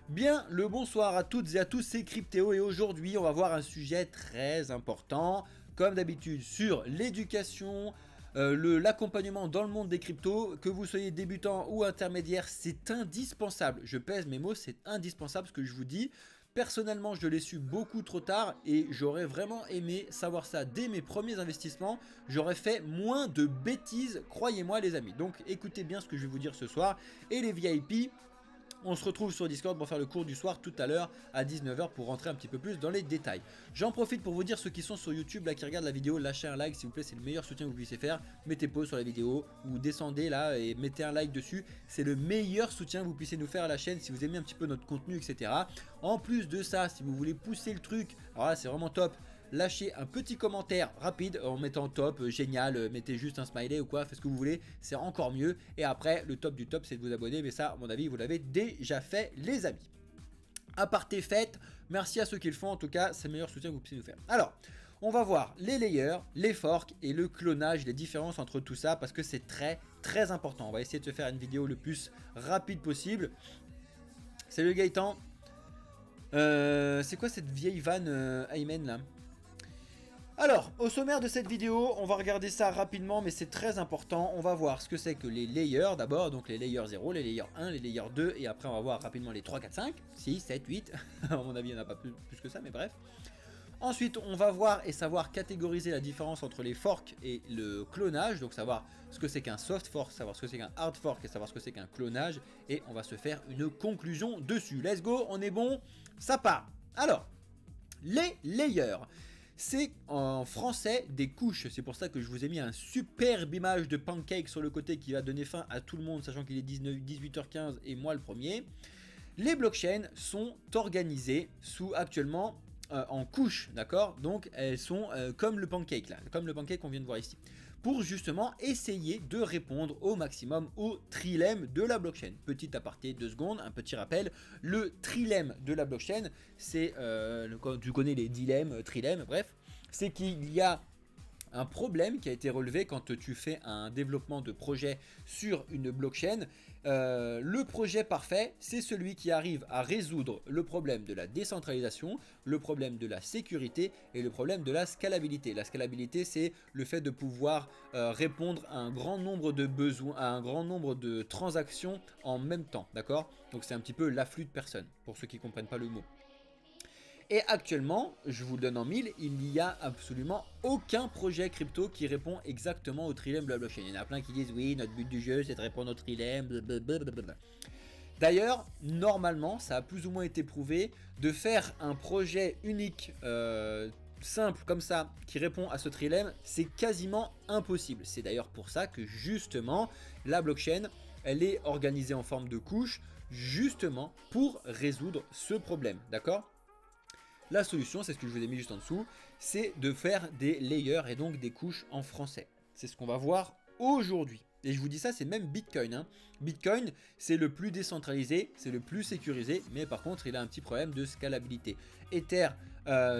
Bien le bonsoir à toutes et à tous, c'est Cryptéo et aujourd'hui on va voir un sujet très important, comme d'habitude sur l'éducation, l'accompagnement dans le monde des cryptos. Que vous soyez débutant ou intermédiaire, c'est indispensable, je pèse mes mots, c'est indispensable ce que je vous dis. Personnellement, je l'ai su beaucoup trop tard et j'aurais vraiment aimé savoir ça dès mes premiers investissements. J'aurais fait moins de bêtises, croyez-moi les amis. Donc écoutez bien ce que je vais vous dire ce soir. Et les VIP, on se retrouve sur Discord pour faire le cours du soir tout à l'heure à 19 h pour rentrer un petit peu plus dans les détails. J'en profite pour vous dire, ceux qui sont sur YouTube là, qui regardent la vidéo, lâchez un like s'il vous plaît, c'est le meilleur soutien que vous puissiez faire. Mettez pause sur la vidéo ou descendez là et mettez un like dessus, c'est le meilleur soutien que vous puissiez nous faire à la chaîne si vous aimez un petit peu notre contenu, etc. En plus de ça, si vous voulez pousser le truc, alors là c'est vraiment top. Lâchez un petit commentaire rapide en mettant top, génial, mettez juste un smiley ou quoi, faites ce que vous voulez, c'est encore mieux. Et après, le top du top, c'est de vous abonner, mais ça, à mon avis, vous l'avez déjà fait, les amis. Aparté fait, merci à ceux qui le font, en tout cas, c'est le meilleur soutien que vous puissiez nous faire. Alors, on va voir les layers, les forks et le clonage, les différences entre tout ça, parce que c'est très important. On va essayer de se faire une vidéo le plus rapide possible. Salut Gaëtan. C'est quoi cette vieille vanne Aymen là? Alors, au sommaire de cette vidéo, on va regarder ça rapidement, mais c'est très important. On va voir ce que c'est que les layers d'abord, donc les layers 0, les layers 1, les layers 2, et après on va voir rapidement les 3, 4, 5, 6, 7, 8. À mon avis, il n'y en a pas plus que ça, mais bref. Ensuite, on va voir et savoir catégoriser la différence entre les forks et le clonage, donc savoir ce que c'est qu'un soft fork, savoir ce que c'est qu'un hard fork et savoir ce que c'est qu'un clonage, et on va se faire une conclusion dessus. Let's go, on est bon, ça part. Alors, les layers. C'est en français des couches, c'est pour ça que je vous ai mis un superbe image de pancake sur le côté qui va donner faim à tout le monde, sachant qu'il est 18h15 et moi le premier. Les blockchains sont organisées sous actuellement en couches, d'accord? Donc elles sont comme le pancake là, comme le pancake qu'on vient de voir ici, pour justement essayer de répondre au maximum au trilemme de la blockchain. Petit aparté, 2 secondes, un petit rappel, le trilemme de la blockchain, c'est, tu connais les dilemmes, trilemme, bref, c'est qu'il y a un problème qui a été relevé quand tu fais un développement de projet sur une blockchain. Le projet parfait, c'est celui qui arrive à résoudre le problème de la décentralisation, le problème de la sécurité et le problème de la scalabilité. La scalabilité, c'est le fait de pouvoir répondre à un grand nombre de besoins, à un grand nombre de transactions en même temps, d'accord? Donc c'est un petit peu l'afflux de personnes, pour ceux qui ne comprennent pas le mot. Et actuellement, je vous le donne en mille, il n'y a absolument aucun projet crypto qui répond exactement au trilemme de la blockchain. Il y en a plein qui disent oui, notre but du jeu c'est de répondre au trilemme, blablabla. D'ailleurs, normalement, ça a plus ou moins été prouvé, de faire un projet unique, simple comme ça, qui répond à ce trilemme, c'est quasiment impossible. C'est d'ailleurs pour ça que justement, la blockchain, elle est organisée en forme de couche, justement pour résoudre ce problème, d'accord ? La solution, c'est ce que je vous ai mis juste en dessous, c'est de faire des layers et donc des couches en français. C'est ce qu'on va voir aujourd'hui. Et je vous dis ça, c'est même Bitcoin. Hein. Bitcoin, c'est le plus décentralisé, c'est le plus sécurisé, mais par contre, il a un petit problème de scalabilité. Ether,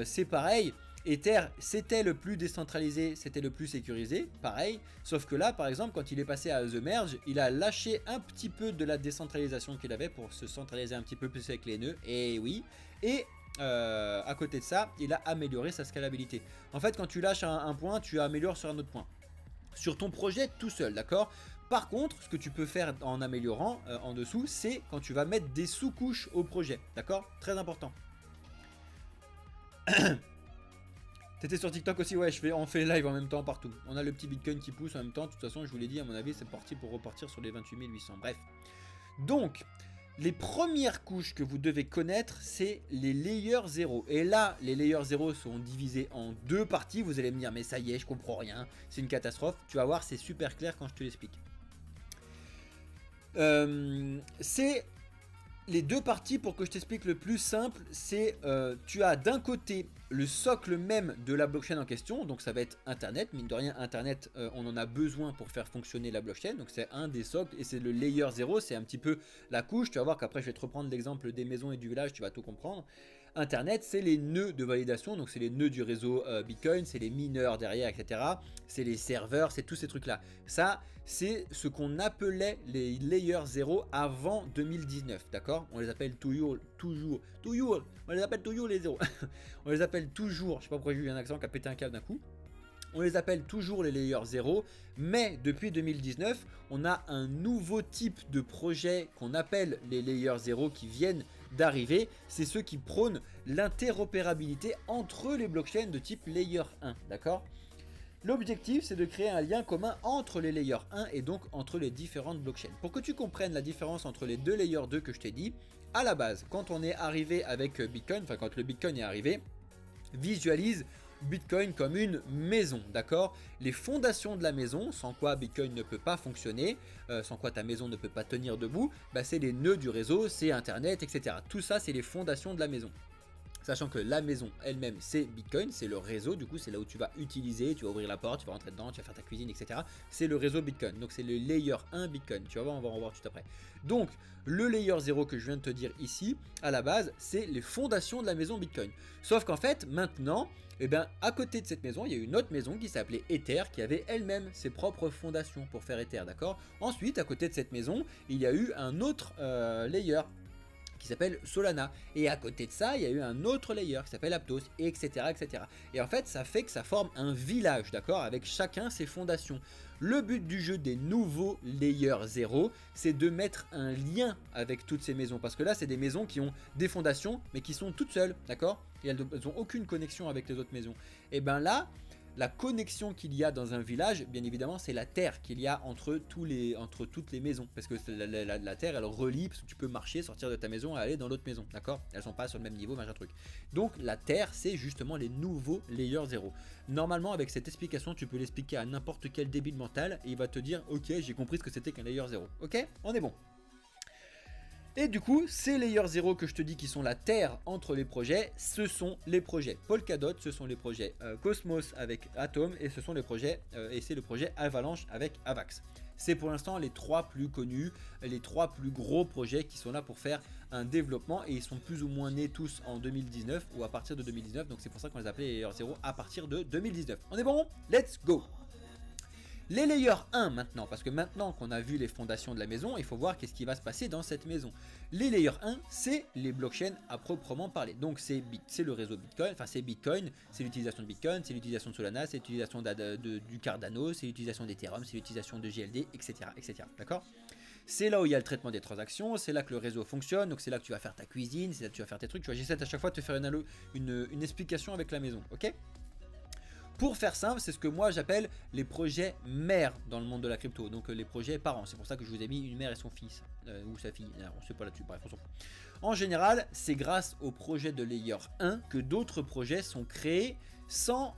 c'est pareil. Ether, c'était le plus décentralisé, c'était le plus sécurisé, pareil. Sauf que là, par exemple, quand il est passé à The Merge, il a lâché un petit peu de la décentralisation qu'il avait pour se centraliser un petit peu plus avec les nœuds. Et oui. Et à côté de ça, il a amélioré sa scalabilité. En fait, quand tu lâches un point, tu améliores sur un autre point. Sur ton projet tout seul, d'accord? Par contre, ce que tu peux faire en améliorant en dessous, c'est quand tu vas mettre des sous-couches au projet, d'accord? Très important. T'étais sur TikTok aussi? Ouais, on fait live en même temps partout. On a le petit Bitcoin qui pousse en même temps. De toute façon, je vous l'ai dit, à mon avis, c'est parti pour repartir sur les 28 800. Bref. Donc, les premières couches que vous devez connaître, c'est les layers 0. Et là, les layers 0 sont divisés en deux parties. Vous allez me dire, mais ça y est, je comprends rien. C'est une catastrophe. Tu vas voir, c'est super clair quand je te l'explique. C'est les deux parties, pour que je t'explique le plus simple, c'est tu as d'un côté le socle même de la blockchain en question, donc ça va être Internet, mine de rien Internet on en a besoin pour faire fonctionner la blockchain, donc c'est un des socles et c'est le layer 0, c'est un petit peu la couche, tu vas voir qu'après je vais te reprendre l'exemple des maisons et du village, tu vas tout comprendre. Internet c'est les nœuds de validation, donc c'est les nœuds du réseau Bitcoin, c'est les mineurs derrière etc, c'est les serveurs, c'est tous ces trucs là, ça c'est ce qu'on appelait les layers 0 avant 2019, d'accord? On les appelle toujours, on les appelle toujours les 0. On les appelle toujours, je sais pas pourquoi j'ai eu un accent qui a pété un câble d'un coup. On les appelle toujours les layers 0, mais depuis 2019, on a un nouveau type de projet qu'on appelle les layers 0 qui viennent d'arriver. C'est ceux qui prônent l'interopérabilité entre les blockchains de type layer 1, d'accord? L'objectif, c'est de créer un lien commun entre les layers 1 et donc entre les différentes blockchains. Pour que tu comprennes la différence entre les deux layers 2 que je t'ai dit, à la base, quand on est arrivé avec Bitcoin, enfin quand le Bitcoin est arrivé, visualise Bitcoin comme une maison, d'accord? Les fondations de la maison, sans quoi Bitcoin ne peut pas fonctionner, sans quoi ta maison ne peut pas tenir debout, bah c'est les nœuds du réseau, c'est Internet, etc. Tout ça, c'est les fondations de la maison. Sachant que la maison elle-même c'est Bitcoin, c'est le réseau, du coup c'est là où tu vas utiliser, tu vas ouvrir la porte, tu vas rentrer dedans, tu vas faire ta cuisine, etc. C'est le réseau Bitcoin, donc c'est le layer 1 Bitcoin, tu vas voir, on va en voir tout après. Donc le layer 0 que je viens de te dire ici, à la base, c'est les fondations de la maison Bitcoin. Sauf qu'en fait, maintenant, eh bien, à côté de cette maison, il y a une autre maison qui s'appelait Ether, qui avait elle-même ses propres fondations pour faire Ether, d'accord? Ensuite, à côté de cette maison, il y a eu un autre layer qui s'appelle Solana, et à côté de ça il y a eu un autre layer qui s'appelle Aptos, etc., etc. Et en fait ça fait que ça forme un village, d'accord, avec chacun ses fondations. Le but du jeu des nouveaux layers 0, c'est de mettre un lien avec toutes ces maisons, parce que là c'est des maisons qui ont des fondations mais qui sont toutes seules, d'accord, et elles n'ont aucune connexion avec les autres maisons. Et ben là, la connexion qu'il y a dans un village, bien évidemment, c'est la terre qu'il y a entre toutes les maisons. Parce que la terre, elle relie, parce que tu peux marcher, sortir de ta maison et aller dans l'autre maison, d'accord? Elles sont pas sur le même niveau, machin truc. Donc la terre, c'est justement les nouveaux layers 0. Normalement, avec cette explication, tu peux l'expliquer à n'importe quel débile mental et il va te dire, ok, j'ai compris ce que c'était qu'un layer 0. Ok, on est bon. Et du coup, ces layers 0 que je te dis qui sont la terre entre les projets, ce sont les projets Polkadot, ce sont les projets Cosmos avec Atom et ce sont les projets et c'est le projet Avalanche avec Avax. C'est pour l'instant les trois plus connus, les trois plus gros projets qui sont là pour faire un développement et ils sont plus ou moins nés tous en 2019 ou à partir de 2019, donc c'est pour ça qu'on les appelait les layers 0 à partir de 2019. On est bon? Let's go! Les layers 1 maintenant, parce que maintenant qu'on a vu les fondations de la maison, il faut voir qu'est-ce qui va se passer dans cette maison. Les layers 1, c'est les blockchains à proprement parler. Donc c'est le réseau Bitcoin, enfin c'est Bitcoin, c'est l'utilisation de Bitcoin, c'est l'utilisation de Solana, c'est l'utilisation du Cardano, c'est l'utilisation d'Ethereum, c'est l'utilisation de GLD, etc. etc. D'accord? C'est là où il y a le traitement des transactions, c'est là que le réseau fonctionne, donc c'est là que tu vas faire ta cuisine, c'est là que tu vas faire tes trucs. Tu vois, j'essaie à chaque fois de te faire une explication avec la maison, ok? Pour faire simple, c'est ce que moi j'appelle les projets mères dans le monde de la crypto, donc les projets parents. C'est pour ça que je vous ai mis une mère et son fils, ou sa fille, on ne sait pas là-dessus, bref, on s'en fout. En général, c'est grâce au projet de layer 1 que d'autres projets sont créés sans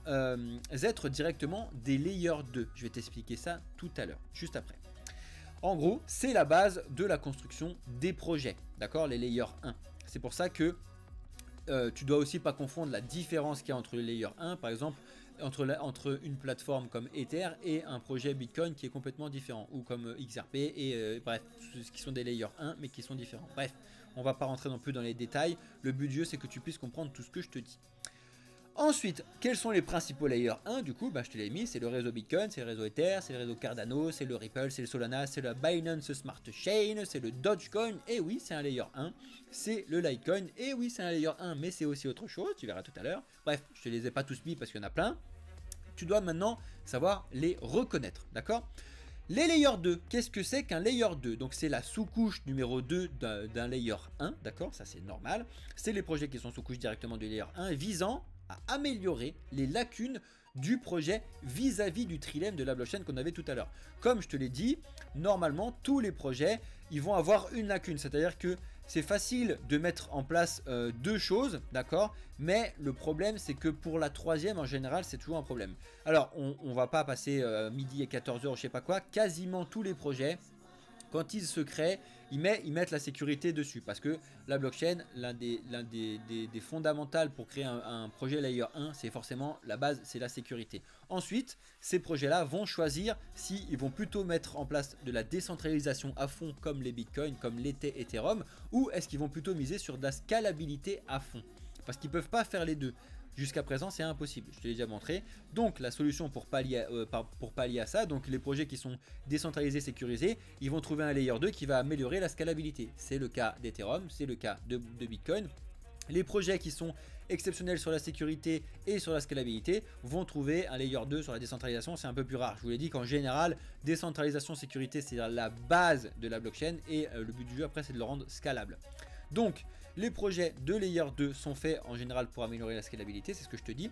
être directement des layers 2. Je vais t'expliquer ça tout à l'heure, juste après. En gros, c'est la base de la construction des projets, d'accord, les layers 1. C'est pour ça que tu dois aussi pas confondre la différence qu'il y a entre les layers 1, par exemple, entre une plateforme comme Ether et un projet Bitcoin qui est complètement différent, ou comme XRP et bref, ce qui sont des layers 1 mais qui sont différents. Bref, on va pas rentrer non plus dans les détails, le but du jeu c'est que tu puisses comprendre tout ce que je te dis. Ensuite, quels sont les principaux layers 1? Du coup, bah, je te l'ai mis, c'est le réseau Bitcoin, c'est le réseau Ether, c'est le réseau Cardano, c'est le Ripple, c'est le Solana, c'est le Binance Smart Chain, c'est le Dogecoin, et oui, c'est un layer 1, c'est le Litecoin, et oui, c'est un layer 1, mais c'est aussi autre chose, tu verras tout à l'heure. Bref, je te les ai pas tous mis parce qu'il y en a plein. Tu dois maintenant savoir les reconnaître, d'accord? Les layers 2, qu'est-ce que c'est qu'un layer 2? Donc c'est la sous-couche numéro 2 d'un layer 1, d'accord? Ça c'est normal. C'est les projets qui sont sous-couche directement du layer 1 visant à améliorer les lacunes du projet vis-à-vis du trilemme de la blockchain qu'on avait tout à l'heure. Comme je te l'ai dit, normalement tous les projets ils vont avoir une lacune, c'est-à-dire que c'est facile de mettre en place deux choses, d'accord, mais le problème c'est que pour la troisième en général c'est toujours un problème. Alors on va pas passer midi et 14h je sais pas quoi, quasiment tous les projets quand ils se créent, ils mettent la sécurité dessus. Parce que la blockchain, l'un des fondamentaux pour créer un projet layer 1, c'est forcément la base, c'est la sécurité. Ensuite, ces projets-là vont choisir s'ils vont plutôt mettre en place de la décentralisation à fond comme les bitcoins, comme l'était Ethereum, ou est-ce qu'ils vont plutôt miser sur de la scalabilité à fond. Parce qu'ils ne peuvent pas faire les deux. Jusqu'à présent, c'est impossible, je te l'ai déjà montré. Donc, la solution pour pallier à ça, donc les projets qui sont décentralisés, sécurisés, ils vont trouver un layer 2 qui va améliorer la scalabilité. C'est le cas d'Ethereum, c'est le cas de Bitcoin. Les projets qui sont exceptionnels sur la sécurité et sur la scalabilité vont trouver un layer 2 sur la décentralisation, c'est un peu plus rare. Je vous l'ai dit qu'en général, décentralisation, sécurité, c'est la base de la blockchain et le but du jeu après, c'est de le rendre scalable. Donc, les projets de layer 2 sont faits en général pour améliorer la scalabilité, c'est ce que je te dis.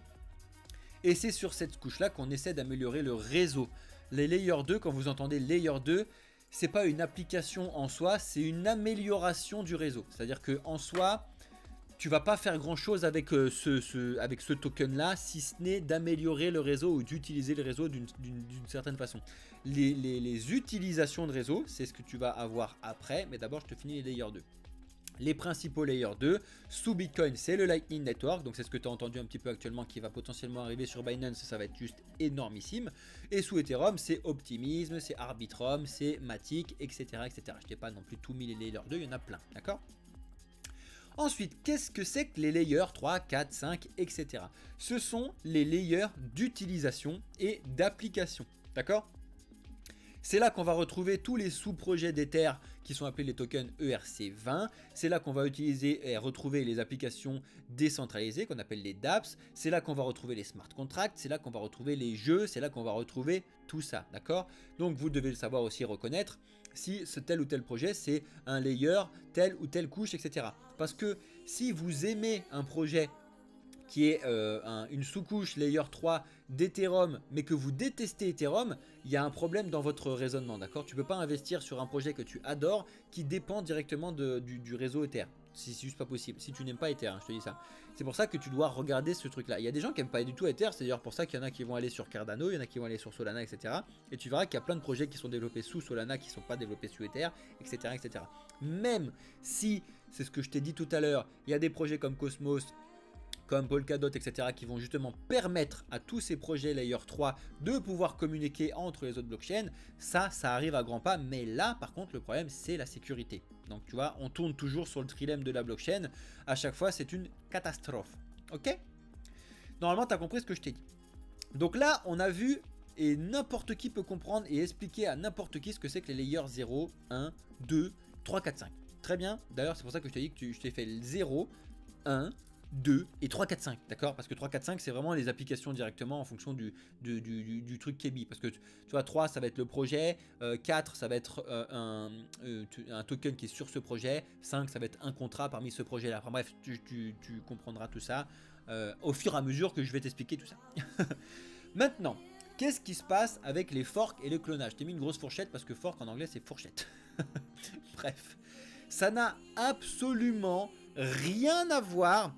Et c'est sur cette couche-là qu'on essaie d'améliorer le réseau. Les layer 2, quand vous entendez layer 2, c'est pas une application en soi, c'est une amélioration du réseau. C'est-à-dire qu'en soi, tu vas pas faire grand-chose avec ce token-là, si ce n'est d'améliorer le réseau ou d'utiliser le réseau d'une certaine façon. Les utilisations de réseau, c'est ce que tu vas avoir après, mais d'abord, je te finis les layer 2. Les principaux layers 2, sous Bitcoin, c'est le Lightning Network, donc c'est ce que tu as entendu un petit peu actuellement qui va potentiellement arriver sur Binance, ça va être juste énormissime. Et sous Ethereum, c'est Optimism, c'est Arbitrum, c'est Matic, etc. etc. Je t'ai pas non plus tout mis les layers 2, il y en a plein, d'accord? Ensuite, qu'est-ce que c'est que les layers 3, 4, 5, etc. Ce sont les layers d'utilisation et d'application, d'accord? C'est là qu'on va retrouver tous les sous-projets d'Ether qui sont appelés les tokens ERC20. C'est là qu'on va utiliser et retrouver les applications décentralisées qu'on appelle les dApps. C'est là qu'on va retrouver les smart contracts. C'est là qu'on va retrouver les jeux. C'est là qu'on va retrouver tout ça, d'accord? Donc vous devez le savoir aussi reconnaître si ce tel ou tel projet c'est un layer, telle ou telle couche, etc. Parce que si vous aimez un projet qui est une sous-couche layer 3 d'Ethereum, mais que vous détestez Ethereum, il y a un problème dans votre raisonnement, d'accord? Tu ne peux pas investir sur un projet que tu adores, qui dépend directement du réseau Ether. C'est juste pas possible, si tu n'aimes pas Ether, hein, je te dis ça. C'est pour ça que tu dois regarder ce truc-là. Il y a des gens qui n'aiment pas du tout Ether, c'est d'ailleurs pour ça qu'il y en a qui vont aller sur Cardano, il y en a qui vont aller sur Solana, etc. Et tu verras qu'il y a plein de projets qui sont développés sous Solana, qui ne sont pas développés sous Ether, etc. etc. Même si, c'est ce que je t'ai dit tout à l'heure, il y a des projets comme Cosmos, comme Polkadot, etc. qui vont justement permettre à tous ces projets Layer 3 de pouvoir communiquer entre les autres blockchains. Ça arrive à grands pas, mais là, par contre, le problème, c'est la sécurité. Donc, tu vois, on tourne toujours sur le trilemme de la blockchain. À chaque fois, c'est une catastrophe. Ok? Normalement, tu as compris ce que je t'ai dit. Donc là, on a vu, et n'importe qui peut comprendre et expliquer à n'importe qui ce que c'est que les layers 0, 1, 2, 3, 4, 5. Très bien. D'ailleurs, c'est pour ça que je t'ai dit que je t'ai fait le 0, 1, 2 et 3, 4, 5, d'accord? Parce que 3, 4, 5, c'est vraiment les applications directement en fonction du truc Kebi. Parce que tu vois, 3, ça va être le projet, 4, ça va être un token qui est sur ce projet, 5, ça va être un contrat parmi ce projet-là. Enfin bref, tu comprendras tout ça au fur et à mesure que je vais t'expliquer tout ça. Maintenant, qu'est-ce qui se passe avec les forks et le clonage? Je t'ai mis une grosse fourchette parce que fork en anglais, c'est fourchette. Bref, ça n'a absolument rien à voir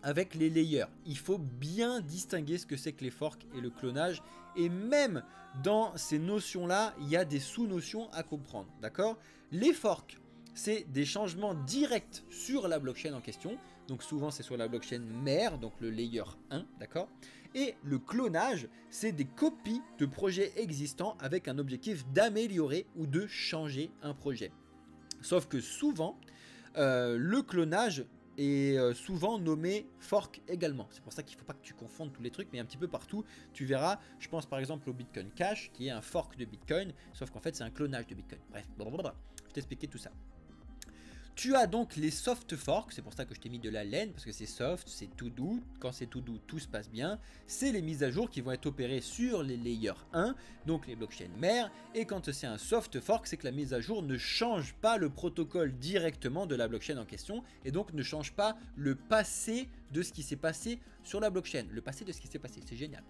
avec les layers. Il faut bien distinguer ce que c'est que les forks et le clonage, et même dans ces notions là il y a des sous-notions à comprendre, d'accord? Les forks, c'est des changements directs sur la blockchain en question, donc souvent c'est sur la blockchain mère, donc le layer 1, d'accord? Et le clonage, c'est des copies de projets existants avec un objectif d'améliorer ou de changer un projet. Sauf que souvent le clonage est souvent nommé fork également. C'est pour ça qu'il ne faut pas que tu confondes tous les trucs, mais un petit peu partout, tu verras, je pense par exemple au Bitcoin Cash, qui est un fork de Bitcoin, sauf qu'en fait c'est un clonage de Bitcoin. Bref, blablabla. Je t'expliquer tout ça. Tu as donc les soft forks, c'est pour ça que je t'ai mis de la laine, parce que c'est soft, c'est tout doux, quand c'est tout doux, tout se passe bien. C'est les mises à jour qui vont être opérées sur les layers 1, donc les blockchains mères, et quand c'est un soft fork, c'est que la mise à jour ne change pas le protocole directement de la blockchain en question, et donc ne change pas le passé de ce qui s'est passé sur la blockchain, le passé de ce qui s'est passé, c'est génial.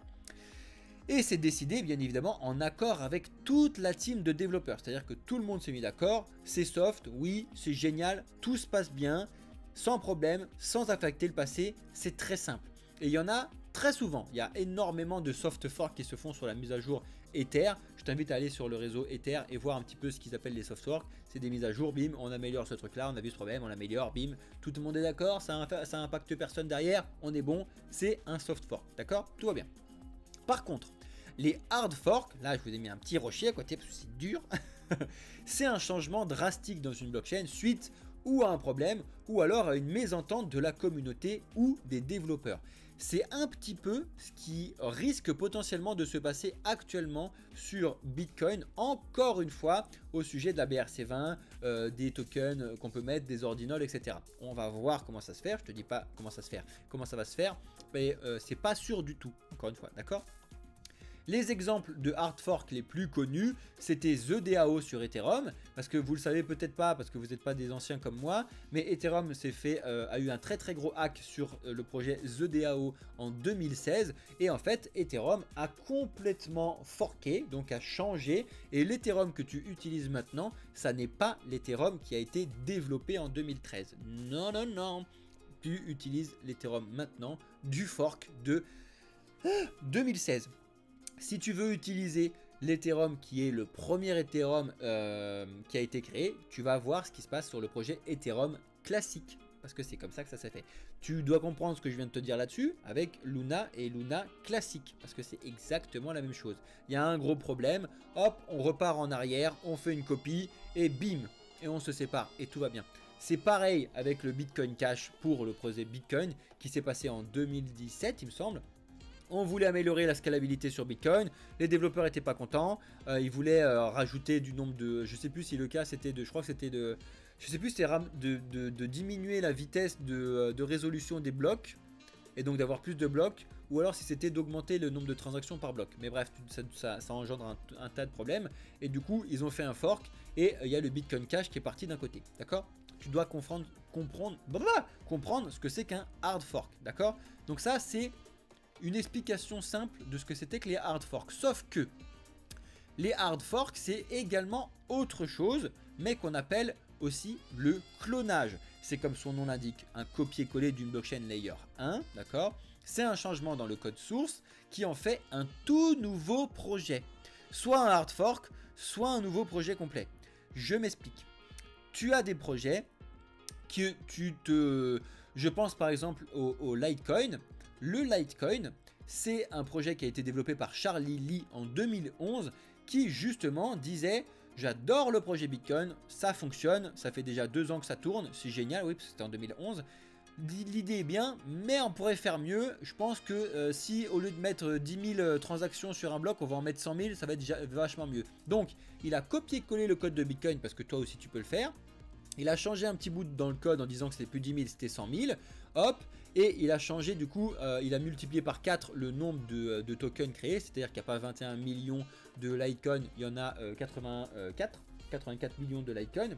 Et c'est décidé bien évidemment en accord avec toute la team de développeurs. C'est-à-dire que tout le monde s'est mis d'accord, c'est soft, oui, c'est génial, tout se passe bien, sans problème, sans affecter le passé, c'est très simple. Et il y en a très souvent, il y a énormément de soft forks qui se font sur la mise à jour Ether. Je t'invite à aller sur le réseau Ether et voir un petit peu ce qu'ils appellent les soft forks. C'est des mises à jour, bim, on améliore ce truc là, on a vu ce problème, on l'améliore, bim, tout le monde est d'accord, ça impacte personne derrière, on est bon, c'est un soft fork, d'accord? Tout va bien. Par contre, les hard forks, là je vous ai mis un petit rocher à côté parce que c'est dur, c'est un changement drastique dans une blockchain suite ou à un problème ou alors à une mésentente de la communauté ou des développeurs. C'est un petit peu ce qui risque potentiellement de se passer actuellement sur Bitcoin, encore une fois au sujet de la BRC20, des tokens qu'on peut mettre, des ordinals, etc. On va voir comment ça se fait, je te dis pas comment ça va se faire, mais c'est pas sûr du tout, encore une fois, d'accord? Les exemples de hard fork les plus connus, c'était The DAO sur Ethereum, parce que vous le savez peut-être pas, parce que vous n'êtes pas des anciens comme moi, mais Ethereum a eu un très gros hack sur le projet The DAO en 2016, et en fait Ethereum a complètement forké, donc a changé, et l'Ethereum que tu utilises maintenant, ça n'est pas l'Ethereum qui a été développé en 2013. Non, non, non, tu utilises l'Ethereum maintenant du fork de 2016. Si tu veux utiliser l'Ethereum qui est le premier Ethereum qui a été créé, tu vas voir ce qui se passe sur le projet Ethereum classique. Parce que c'est comme ça que ça s'est fait. Tu dois comprendre ce que je viens de te dire là-dessus avec Luna et Luna classique. Parce que c'est exactement la même chose. Il y a un gros problème, hop, on repart en arrière, on fait une copie et bim, et on se sépare et tout va bien. C'est pareil avec le Bitcoin Cash pour le projet Bitcoin qui s'est passé en 2017 il me semble. On voulait améliorer la scalabilité sur Bitcoin, les développeurs n'étaient pas contents, ils voulaient rajouter du nombre de, je sais plus si le cas c'était de, je crois que c'était de, je sais plus si c'était de diminuer la vitesse de résolution des blocs, et donc d'avoir plus de blocs, ou alors si c'était d'augmenter le nombre de transactions par bloc. Mais bref, ça engendre un tas de problèmes, et du coup ils ont fait un fork, et il y a le Bitcoin Cash qui est parti d'un côté, d'accord? Tu dois comprendre ce que c'est qu'un hard fork, d'accord? Donc ça c'est une explication simple de ce que c'était que les hard forks. Sauf que les hard forks, c'est également autre chose, mais qu'on appelle aussi le clonage. C'est comme son nom l'indique, un copier-coller d'une blockchain layer 1, d'accord? C'est un changement dans le code source qui en fait un tout nouveau projet. Soit un hard fork, soit un nouveau projet complet. Je m'explique. Tu as des projets que je pense par exemple au Litecoin. Le Litecoin, c'est un projet qui a été développé par Charlie Lee en 2011 qui justement disait « J'adore le projet Bitcoin, ça fonctionne, ça fait déjà 2 ans que ça tourne, c'est génial, oui, parce que c'était en 2011. L'idée est bien, mais on pourrait faire mieux. Je pense que si au lieu de mettre 10 000 transactions sur un bloc, on va en mettre 100 000, ça va être déjà vachement mieux. » Donc, il a copié-collé le code de Bitcoin parce que toi aussi tu peux le faire. Il a changé un petit bout dans le code en disant que c'était plus 10 000, c'était 100 000. Hop, et il a changé du coup, il a multiplié par 4 le nombre de tokens créés. C'est-à-dire qu'il n'y a pas 21 millions de Litecoin, il y en a 84 millions de Litecoin.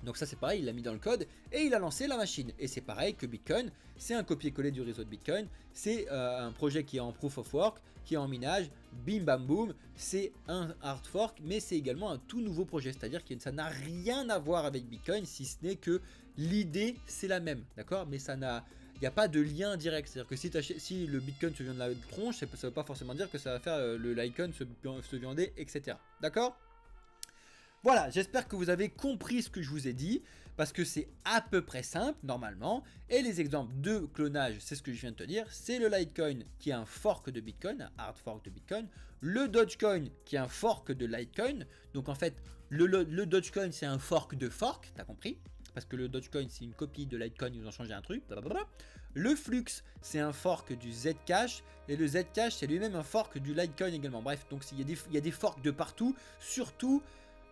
Donc ça c'est pareil, il l'a mis dans le code et il a lancé la machine. Et c'est pareil que Bitcoin, c'est un copier-coller du réseau de Bitcoin. C'est un projet qui est en proof of work, qui est en minage, bim bam boum. C'est un hard fork, mais c'est également un tout nouveau projet. C'est-à-dire que ça n'a rien à voir avec Bitcoin, si ce n'est que l'idée c'est la même, d'accord? Mais ça n'a... Il n'y a pas de lien direct, c'est-à-dire que si le Bitcoin se vient de la tronche, ça ne veut pas forcément dire que ça va faire le Litecoin se viander, etc. D'accord? Voilà, j'espère que vous avez compris ce que je vous ai dit, parce que c'est à peu près simple normalement, et les exemples de clonage, c'est ce que je viens de te dire, c'est le Litecoin qui est un fork de Bitcoin, un hard fork de Bitcoin, le Dogecoin qui est un fork de Litecoin, donc en fait le Dogecoin c'est un fork de fork, t'as compris? Parce que le Dogecoin c'est une copie de Litecoin, ils ont changé un truc, blablabla. Le Flux c'est un fork du Zcash, et le Zcash c'est lui-même un fork du Litecoin également, bref, donc il y a des forks de partout, surtout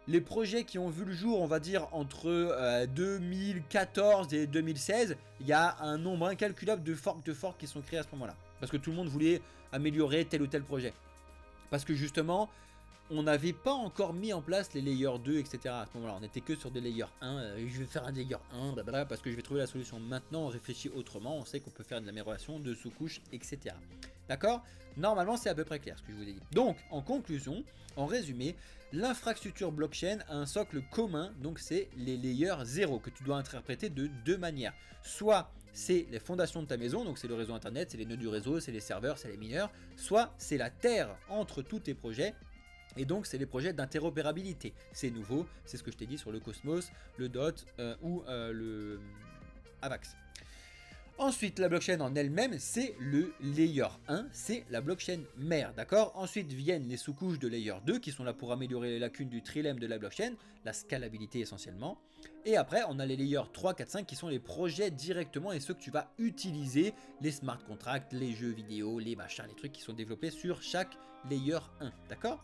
les projets qui ont vu le jour, on va dire, entre 2014 et 2016, il y a un nombre incalculable de forks qui sont créés à ce moment-là. Parce que tout le monde voulait améliorer tel ou tel projet. Parce que justement, on n'avait pas encore mis en place les layers 2, etc. à ce moment-là. On n'était que sur des layers 1. Je vais faire un layer 1, blablabla, parce que je vais trouver la solution maintenant. On réfléchit autrement. On sait qu'on peut faire de l'amélioration de sous-couches, etc. D'accord? Normalement, c'est à peu près clair ce que je vous ai dit. Donc, en conclusion, en résumé, l'infrastructure blockchain a un socle commun. Donc, c'est les layers 0 que tu dois interpréter de deux manières. Soit c'est les fondations de ta maison, donc c'est le réseau internet, c'est les nœuds du réseau, c'est les serveurs, c'est les mineurs. Soit c'est la terre entre tous tes projets. Et donc c'est les projets d'interopérabilité. C'est nouveau, c'est ce que je t'ai dit sur le Cosmos, le DOT ou le AVAX. Ensuite, la blockchain en elle-même, c'est le layer 1, c'est la blockchain mère, d'accord? Ensuite viennent les sous-couches de layer 2 qui sont là pour améliorer les lacunes du trilemme de la blockchain, la scalabilité essentiellement. Et après, on a les layers 3, 4, 5 qui sont les projets directement et ceux que tu vas utiliser, les smart contracts, les jeux vidéo, les machins, les trucs qui sont développés sur chaque layer 1, d'accord?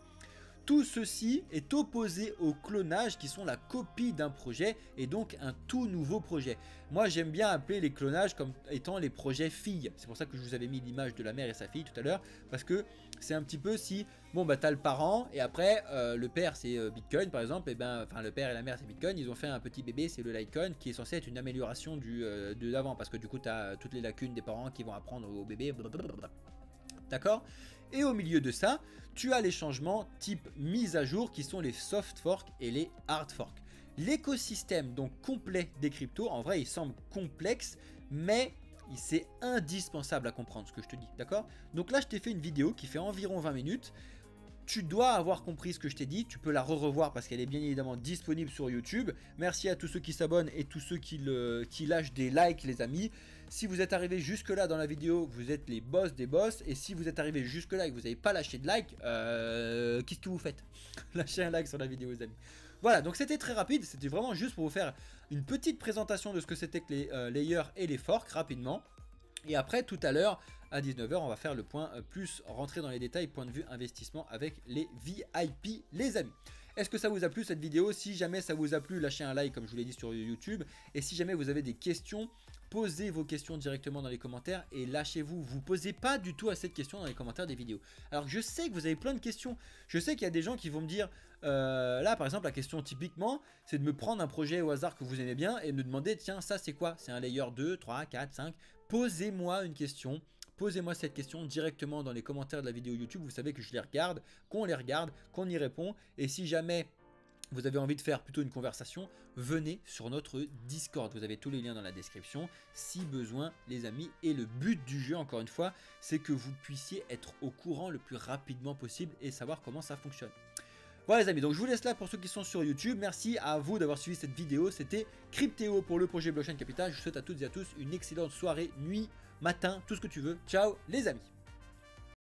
Tout ceci est opposé au clonage qui sont la copie d'un projet et donc un tout nouveau projet. Moi j'aime bien appeler les clonages comme étant les projets filles. C'est pour ça que je vous avais mis l'image de la mère et sa fille tout à l'heure. Parce que c'est un petit peu si, bon bah t'as le parent et après le père c'est Bitcoin par exemple. Et ben, enfin le père et la mère c'est Bitcoin. Ils ont fait un petit bébé, c'est le Litecoin qui est censé être une amélioration de l'avant. Parce que du coup t'as toutes les lacunes des parents qui vont apprendre au bébé. D'accord? Et au milieu de ça, tu as les changements type mise à jour qui sont les soft forks et les hard forks. L'écosystème donc complet des cryptos, en vrai il semble complexe, mais c'est indispensable à comprendre ce que je te dis, d'accord? Donc là je t'ai fait une vidéo qui fait environ 20 minutes. Tu dois avoir compris ce que je t'ai dit, tu peux la revoir parce qu'elle est bien évidemment disponible sur YouTube. Merci à tous ceux qui s'abonnent et tous ceux qui lâchent des likes les amis. Si vous êtes arrivé jusque là dans la vidéo, vous êtes les boss des boss. Et si vous êtes arrivé jusque là et que vous n'avez pas lâché de like, qu'est-ce que vous faites? Lâchez un like sur la vidéo les amis. Voilà, donc c'était très rapide, c'était vraiment juste pour vous faire une petite présentation de ce que c'était que les layers et les forks rapidement. Et après tout à l'heure à 19 h on va faire le point plus rentrer dans les détails point de vue investissement avec les VIP les amis. Est-ce que ça vous a plu cette vidéo? Si jamais ça vous a plu, lâchez un like comme je vous l'ai dit sur YouTube. Et si jamais vous avez des questions, posez vos questions directement dans les commentaires et lâchez-vous. Vous posez pas du tout à cette question dans les commentaires des vidéos. Alors je sais que vous avez plein de questions. Je sais qu'il y a des gens qui vont me dire, là par exemple la question typiquement, c'est de me prendre un projet au hasard que vous aimez bien et de me demander, tiens ça c'est quoi? C'est un layer 2, 3, 4, 5. Posez-moi une question. Posez-moi cette question directement dans les commentaires de la vidéo YouTube. Vous savez que je les regarde, qu'on les regarde, qu'on y répond. Et si jamais vous avez envie de faire plutôt une conversation, venez sur notre Discord. Vous avez tous les liens dans la description si besoin les amis. Et le but du jeu encore une fois, c'est que vous puissiez être au courant le plus rapidement possible et savoir comment ça fonctionne. Voilà les amis, donc je vous laisse là pour ceux qui sont sur YouTube. Merci à vous d'avoir suivi cette vidéo. C'était Cryptéo pour le projet Blockchain Capital. Je vous souhaite à toutes et à tous une excellente soirée, nuit, matin, tout ce que tu veux. Ciao les amis.